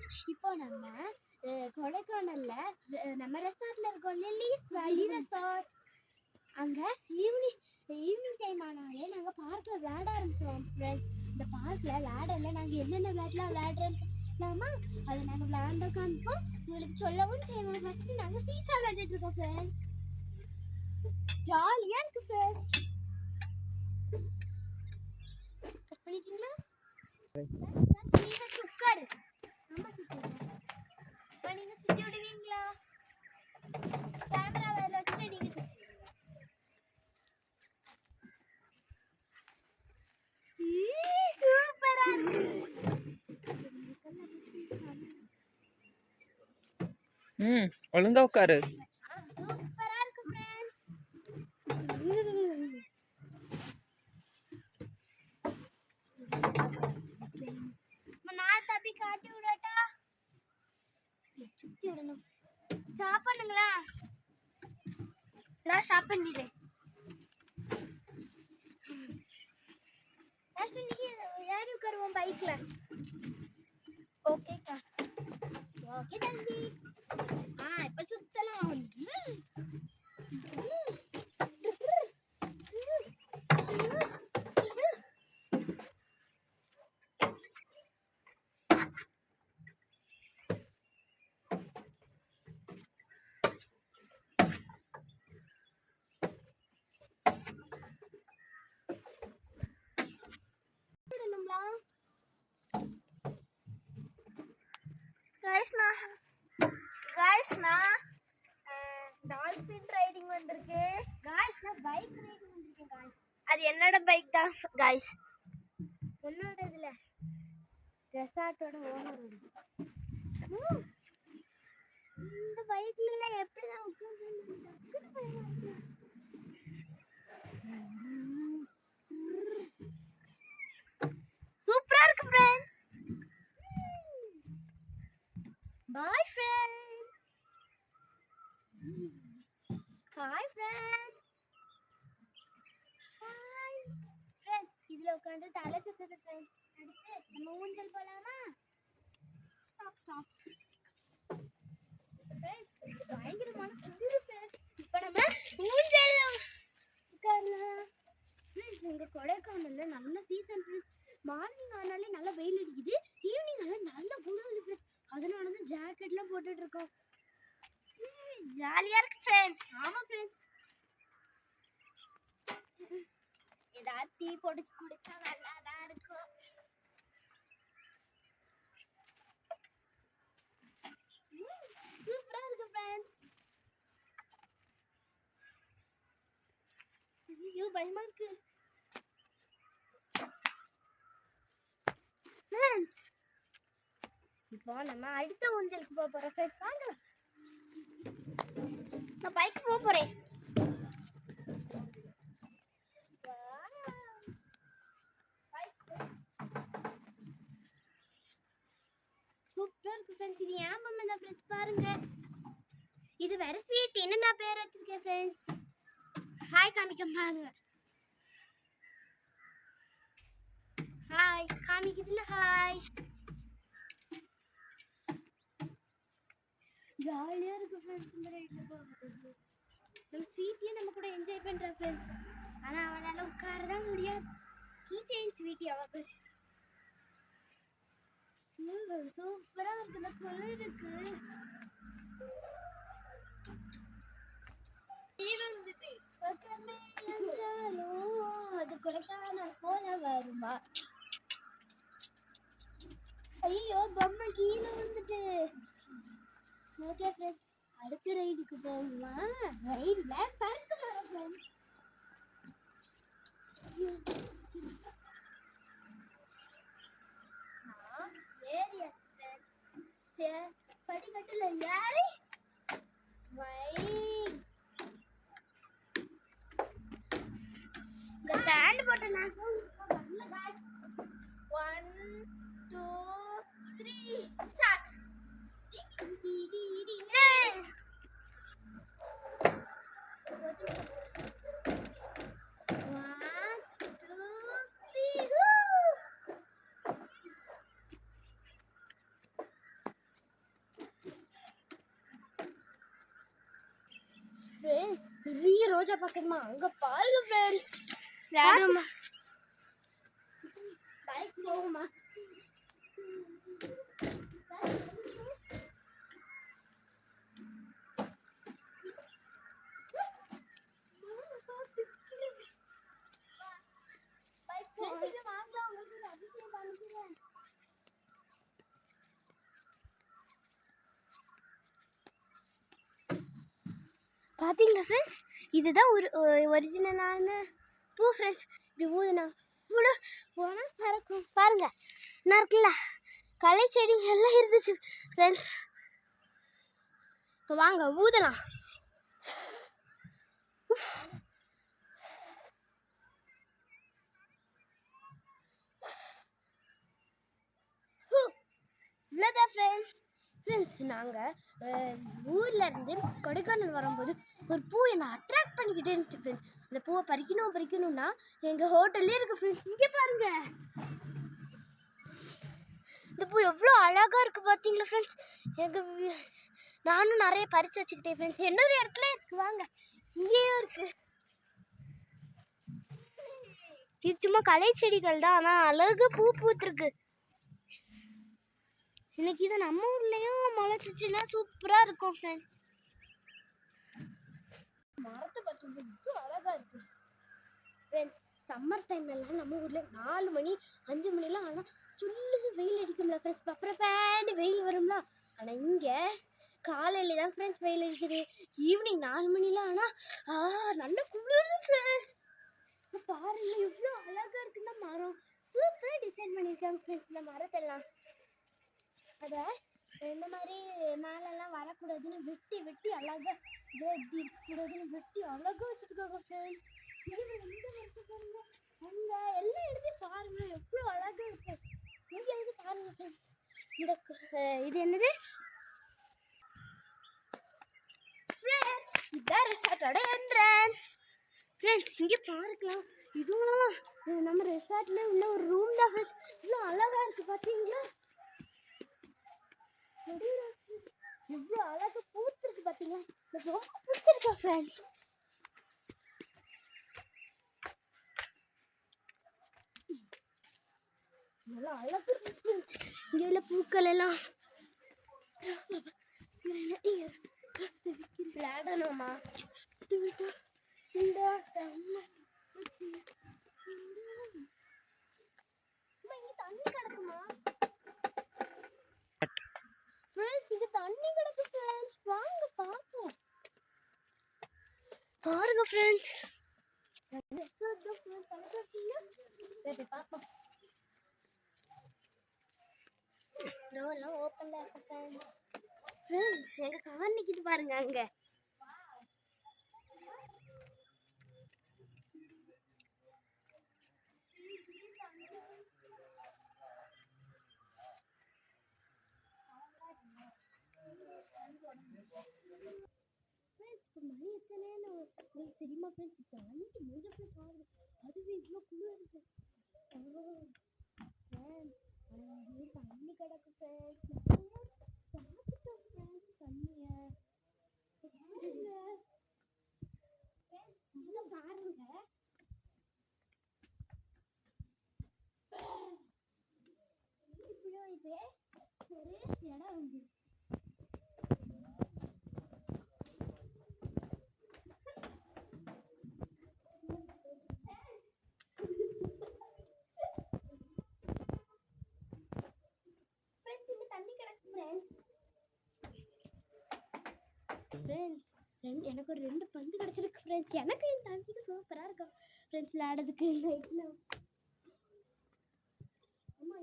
Friends, இப்போ நம்ம கொடைக்கானல்ல நம்ம ரெசார்ட்ல இருக்கோம், லில்லிஸ் வேலி ரெசார்ட். அங்க ஈவினிங் டைம் ஆனாலே நாங்க பார்க்ல விளையாட ஆரம்பிச்சிடுவோம் ஃப்ரெண்ட்ஸ். இந்த பார்க்ல லேடர்ல நாங்க என்னென்ன விளையாடலாம் விளையாடுறோம்லாமா அதை நாங்க விளையாண்ட காமிப்போம், உங்களுக்கு சொல்லவும் செய்வோம். ஃபர்ஸ்ட் நாங்க சீசா விளையாடிட்டு இருக்கோம் ஃப்ரெண்ட்ஸ். ஜாலியா இருக்கு ஃப்ரெண்ட்ஸ். கட் பண்ணிட்டீங்களா? நீங்க உட்காரு. அம்மா சுத்தி நீங்க சுத்தி விடுவீங்களா? கேமரா வேற வச்சுட்டு நீங்க சுத்தி சூப்பரா ஒழுங்கா உட்காரு. சூப்பரா இருக்கு ஃப்ரெண்ட்ஸ். நான் தப்பி காட்டி விடட்டா? சுத்தி விடணும். ஸ்டாப் பண்ணுங்களா? நான் ஸ்டாப் பண்ணிடுறேன். ஃபர்ஸ்ட் நீங்க யாரு உட்காருவோம் பைக்ல? ஓகேக்கா. ஓகே தம்பி. இப்ப சுத்தலாம். गाइस நான் டால்பின் ரைடிங் வந்திருக்கேன். गाइस நான் பைக் ரைடிங் வந்திருக்கேன் गाइस. அது என்னோட பைக் தான் गाइस. என்னோட இதுல ரெசார்ட்டோட ஓனர். இந்த பைக்ல எல்லாம் எப்படி நான் உட்கார்ந்து சூப்பரா இருக்கு friends. Bye friends. Hi friends. Hi friends. இதுல உட்கார்ந்து தலை சுத்துது friends. அடுத்து நம்ம ஊஞ்சல் போலாமா? Stop. Friends, பயங்கரமான குளிரு friends. இப்போ நம்ம ஊஞ்சல் உட்காரலாம். Friends, இங்க கொடைக்கானல்ல நல்ல சீசன் friends. மார்னிங் ஆனாலே நல்ல வெயில் அடிக்குது, ஈவினிங் ஆனா நல்ல குளிருது friends. அதனால தான் ஜாக்கெட்லாம் போட்டுட்டு இருக்கோம். ஜாலியா இருக்கு ஃப்ரெண்ட்ஸ். ஆமா ஃப்ரெண்ட்ஸ். ஏதாவது டீ போட்டு குடிச்சா நல்லா தான் இருக்கும். சூப்பரா இருக்கு ஃப்ரெண்ட்ஸ். ஐயோ பயமா இருக்கு ஃப்ரெண்ட்ஸ். இப்போ நம்ம அடுத்த ஊஞ்சலுக்கு போறோம் ஃப்ரெண்ட்ஸ். வாங்க, நான் பைக் போறேன். சூப்பரா இருக்கு ஃப்ரெண்ட்ஸ். இது ஏன் பொம்மை தான் ஃப்ரெண்ட்ஸ், பாருங்க. இது வேற ஸ்வீட். என்ன நான் பேர் வச்சிருக்கேன் ஃப்ரெண்ட்ஸ். ஹாய் காமிக்க பாருங்க. ஹாய் காமிக்குதுல. ஹாய். ஜாலியா இருக்கு ஃப்ரெண்ட்ஸ் இந்த ரைட்ல போறது. நம்ம ஸ்வீட்டியை நம்ம கூட என்ஜாய் பண்றோம் ஃப்ரெண்ட்ஸ். ஆனா அவனால உட்காரதான் முடியாது. கீ செயின் ஸ்வீட்டி அவ பேர். சூப்பரா இருக்கு. இந்த குளிருக்கு சொர்க்கமே என்றாலும் அது கொடைக்கானல் போல வருமா? ஐயோ பொம்மை கீழே விழுந்துட்டு. ஓகே ஃப்ரெண்ட்ஸ், அடுத்த ரைடுக்கு போகுமா? ரைடுல சறுக்கு மரம் ஃப்ரெண்ட்ஸ். ஏறியாச்சு ஃப்ரெண்ட்ஸ். படிக்கட்டுல ஏறி ஸ்வைங். இந்த பேண்ட் போட்ட நான் வரல गाइस. 1 2 3 ஸ்டார்ட். ஃப்ரெண்ட்ஸ் பெரிய ரோஜா பார்க்கணுமா? அங்கே பாருங்க ஃப்ரெண்ட்ஸ். விளையாடுமா? பைக் போகுமா? பார்த்தீங்களா ஃப்ரெண்ட்ஸ், இதுதான் ஒரு ஒரிஜினலான பூ ஃப்ரெண்ட்ஸ். இப்படி ஊதுனா இவ்வளோ போனால் பறக்கும். பாருங்க என்ன இருக்குல்ல, களை செடிங்க எல்லாம் இருந்துச்சு ஃப்ரெண்ட்ஸ். இப்போ வாங்க ஊதலாம். இவ்வளோதான் ஃப்ரெண்ட்ஸ். நாங்கள் ஊரில் இருந்து கொடைக்கானல் வரும்போது ஒரு பூ என்னை அட்ராக்ட் பண்ணிக்கிட்டே இருந்துச்சு ஃப்ரெண்ட்ஸ். அந்த பூவை பறிக்கணும்னா எங்கள் ஹோட்டல்லே இருக்குது ஃப்ரெண்ட்ஸ். இங்கே பாருங்க, இந்த பூ எவ்வளோ அழகாக இருக்குது பார்த்தீங்களா ஃப்ரெண்ட்ஸ். நானும் நிறைய பறித்து வச்சுக்கிட்டேன் ஃப்ரெண்ட்ஸ். இன்னொரு இடத்துல இருக்குது, வாங்க இங்கேயும் இருக்குது. இது சும்மா களை செடிகள் தான், ஆனால் அழகு பூ பூத்துருக்கு. இன்னைக்கு இதை நம்ம ஊர்லேயும் முளைச்சிச்சுன்னா சூப்பராக இருக்கும் ஃப்ரெண்ட்ஸ். மரத்தை பார்த்து அழகாக இருக்கு ஃப்ரெண்ட்ஸ். சம்மர் டைம்லலாம் நம்ம ஊரில் 4 மணி 5 மணிலாம் ஆனால் சுல்லுன்னு வெயில் அடிக்கும்ல ஃப்ரெண்ட்ஸ். அப்புறம் வெயில் வரும்ல. ஆனால் இங்கே காலையில் தான் ஃப்ரெண்ட்ஸ் வெயில் அடிக்குது. ஈவினிங் 4 மணிலாம் ஆனால் நல்ல குளிருது ஃப்ரெண்ட்ஸ். பாருங்க எவ்வளோ அழகாக இருக்குன்னா மரம். சூப்பராக டிசைன் பண்ணியிருக்காங்க ஃப்ரெண்ட்ஸ் இந்த மரத்தெல்லாம். அதை இந்த மாதிரி மேலெல்லாம் வரக்கூடாதுன்னு வெட்டி அழகாக இதே எப்படி இருக்கக்கூடாதுன்னு வெட்டி அழகாக வச்சுருக்காங்க ஃப்ரெண்ட்ஸ். பாருங்க, அங்கே எல்லா இடத்தையும் பாருங்க எவ்வளோ அழகாக இருக்கு. இங்கே வந்து பாருங்க ஃப்ரெண்ட்ஸ். இந்த இது என்னது ஃப்ரெண்ட்ஸ், இதுதான் ரெசார்ட்டோட என்ட்ரன்ஸ் ஃப்ரெண்ட்ஸ். இங்கே பார்க்கலாம், இதுவும் நம்ம ரெசார்ட்ல உள்ள ஒரு ரூம் தான் ஃப்ரெண்ட்ஸ். இவ்வளோ அழகாக இருக்குது பார்த்தீங்களா? எவ்வளோ அழகாக பூத்திருக்கு பார்த்தீங்களா? எனக்கு ரொம்ப பிடிச்சிருக்கா ஃப்ரெண்ட்ஸ். நல்லா அழகாக இருக்கு ஃப்ரெண்ட்ஸ். இங்கே உள்ள பூக்கள் எல்லாம் விளையாடணுமா? இங்கே தண்ணி கிடக்குமா ஃப்ரெண்ட்ஸ்? இது தண்ணி கிடக்கு ஃப்ரெண்ட்ஸ், வாங்க பார்ப்போம். பாருங்க ஃப்ரெண்ட்ஸ், பார்ப்போம். டோர்லாம் ஓப்பன்ல இருக்கு ஃப்ரெண்ட்ஸ். எங்க கார் நிக்குது பாருங்க அங்க. மணி எத்தனைன்னு உங்களுக்கு தெரியுமா ஃப்ரெண்ட்ஸ்? இப்போ 5 முடிஞ்சப்போ பாருங்க, அதுவே இவ்வளோ குளிர் இருக்கு. தண்ணி கிடக்கு ஃப்ரெண்ட்ஸ். பார்த்துட்டோம் ஃப்ரெண்ட்ஸ் தண்ணியை. பாருங்க இப்படியும் இது ஒரே இடம் வந்து எனக்கு ஒரு 2 பந்து கிடைச்சிருக்கு ஃப்ரெண்ட்ஸ். எனக்கு இந்த தண்ணிக்கு சூப்பராக இருக்கும் ஃப்ரெண்ட்ஸ் விளையாடுறதுக்கு நைட்டில். அம்மா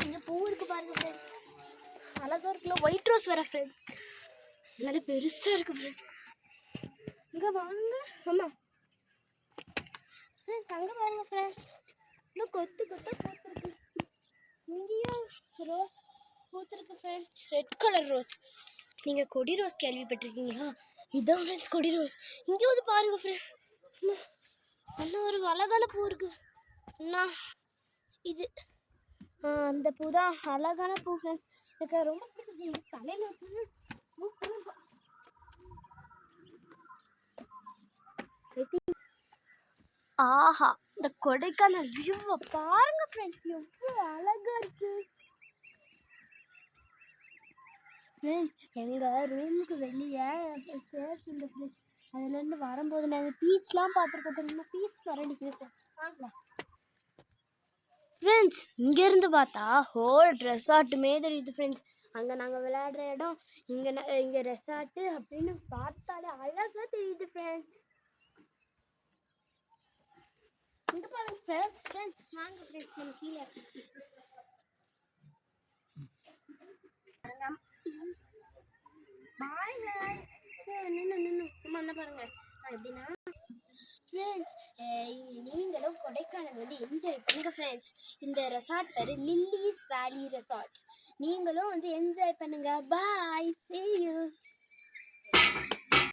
இங்கே பூ இருக்கு பாருங்க ஃப்ரெண்ட்ஸ், அழகாக இருக்குல்ல. ஒயிட் ரோஸ் வர ஃப்ரெண்ட்ஸ், நல்லா பெருசாக இருக்கு ஃப்ரெண்ட்ஸ். இங்கே வாங்க அம்மா ஃப்ரெண்ட்ஸ், அங்கே பாருங்க ஃப்ரெண்ட்ஸ், இன்னும் கொத்து பூத்துருக்கு. இங்கேயும் ரோஸ் பூத்துருக்கு ஃப்ரெண்ட்ஸ், ரெட் கலர் ரோஸ். நீங்கள் கொடி ரோஸ் கேள்விப்பட்டிருக்கீங்களா? இதுதான் ஃப்ரெண்ட்ஸ் கொடி ரோஸ். இங்கே வந்து பாருங்க ஃப்ரெண்ட்ஸ், இன்னும் ஒரு அழகான பூ இருக்கு அண்ணா. இது அந்த பூ தான் அழகான பூ ஃப்ரெண்ட்ஸ். எனக்கு ரொம்ப பிடிச்சது. தலையில வச்சு சூப்பரா. ஆஹா, இந்த கொடைக்கானல் வியூவை பாருங்க ஃப்ரெண்ட்ஸ், எவ்வளோ அழகா இருக்கு. ஃப்ரெண்ட்ஸ், எங்கள் ரூமுக்கு வெளியே ஸ்டேர்ஸ் இந்த ஃப்ரெண்ட்ஸ், அதுலேருந்து வரும்போது நாங்கள் பீச்லாம் பார்த்துருக்கோம் தெரியுமா? Beach பரடிக்குது friends. ஃப்ரெண்ட்ஸ், இங்கேருந்து பார்த்தா ஹோல் ரெசார்ட்டுமே தெரியுது ஃப்ரெண்ட்ஸ். அங்கே நாங்கள் விளையாடுற இடம், இங்கே ரெசார்ட்டு அப்படின்னு பார்த்தாலே அழகாக தெரியுது ஃப்ரெண்ட்ஸ். இங்கே பாருங்க ஃப்ரெண்ட்ஸ் நாங்கள் ஃப்ரெண்ட்ஸ் நம்ம கீழே பாய் ஹாய் நின்று நம்ம அந்த பாருங்க எப்படின்னா ஃப்ரெண்ட்ஸ், நீங்களும் கொடைக்கானல் வந்து என்ஜாய் பண்ணுங்க ஃப்ரெண்ட்ஸ். இந்த ரெசார்ட் பேர் லில்லிஸ் வேலி ரெசார்ட். நீங்களும் வந்து என்ஜாய் பண்ணுங்க. பாய், see you.